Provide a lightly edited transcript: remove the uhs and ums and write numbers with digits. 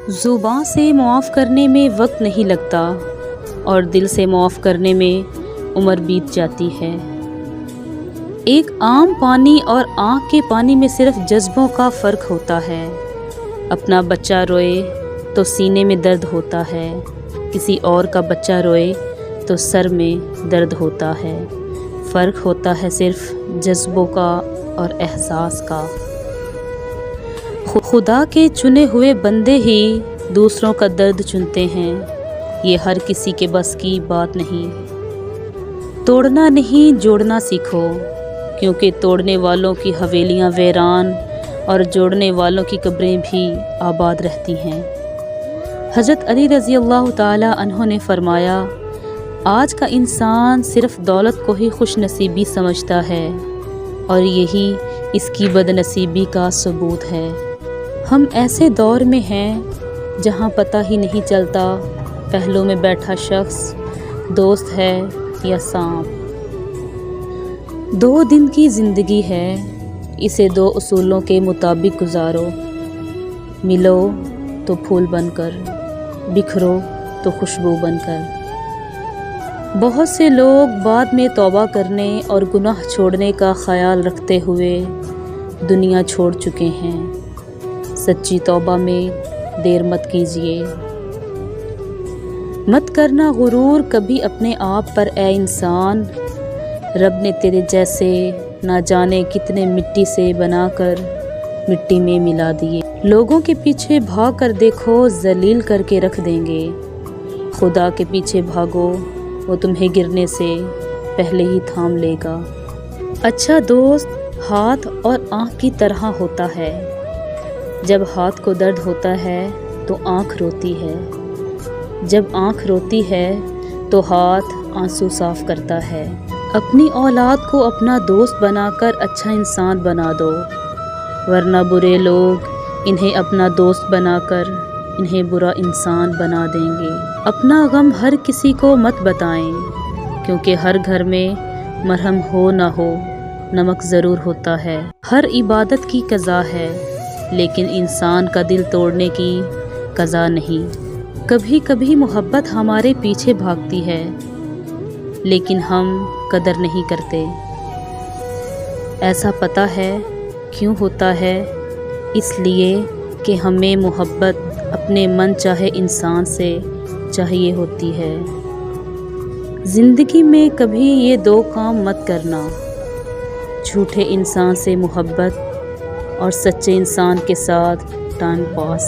زبان سے معاف کرنے میں وقت نہیں لگتا اور دل سے معاف کرنے میں عمر بیت جاتی ہے۔ ایک عام پانی اور آنکھ کے پانی میں صرف جذبوں کا فرق ہوتا ہے۔ اپنا بچہ روئے تو سینے میں درد ہوتا ہے، کسی اور کا بچہ روئے تو سر میں درد ہوتا ہے۔ فرق ہوتا ہے صرف جذبوں کا اور احساس کا۔ خدا کے چنے ہوئے بندے ہی دوسروں کا درد چنتے ہیں، یہ ہر کسی کے بس کی بات نہیں۔ توڑنا نہیں جوڑنا سیکھو، کیونکہ توڑنے والوں کی حویلیاں ویران اور جوڑنے والوں کی قبریں بھی آباد رہتی ہیں۔ حضرت علی رضی اللہ تعالی عنہ نے فرمایا، آج کا انسان صرف دولت کو ہی خوش نصیبی سمجھتا ہے اور یہی اس کی بد نصیبی کا ثبوت ہے۔ ہم ایسے دور میں ہیں جہاں پتہ ہی نہیں چلتا پہلو میں بیٹھا شخص دوست ہے یا سانپ۔ 2 دن کی زندگی ہے، اسے 2 اصولوں کے مطابق گزارو، ملو تو پھول بن کر، بکھرو تو خوشبو بن کر۔ بہت سے لوگ بعد میں توبہ کرنے اور گناہ چھوڑنے کا خیال رکھتے ہوئے دنیا چھوڑ چکے ہیں۔ سچی توبہ میں دیر مت کیجیے۔ مت کرنا غرور کبھی اپنے آپ پر اے انسان، رب نے تیرے جیسے نہ جانے کتنے مٹی سے بنا کر مٹی میں ملا دیے۔ لوگوں کے پیچھے بھاگ کر دیکھو، ذلیل کر کے رکھ دیں گے۔ خدا کے پیچھے بھاگو، وہ تمہیں گرنے سے پہلے ہی تھام لے گا۔ اچھا دوست ہاتھ اور آنکھ کی طرح ہوتا ہے، جب ہاتھ کو درد ہوتا ہے تو آنکھ روتی ہے، جب آنکھ روتی ہے تو ہاتھ آنسو صاف کرتا ہے۔ اپنی اولاد کو اپنا دوست بنا کر اچھا انسان بنا دو، ورنہ برے لوگ انہیں اپنا دوست بنا کر انہیں برا انسان بنا دیں گے۔ اپنا غم ہر کسی کو مت بتائیں، کیونکہ ہر گھر میں مرہم ہو نہ ہو نمک ضرور ہوتا ہے۔ ہر عبادت کی قضا ہے، لیکن انسان کا دل توڑنے کی قضا نہیں۔ کبھی کبھی محبت ہمارے پیچھے بھاگتی ہے، لیکن ہم قدر نہیں کرتے۔ ایسا پتہ ہے کیوں ہوتا ہے؟ اس لیے کہ ہمیں محبت اپنے من چاہے انسان سے چاہیے ہوتی ہے۔ زندگی میں کبھی یہ 2 کام مت کرنا، جھوٹے انسان سے محبت اور سچے انسان کے ساتھ ٹائم پاس۔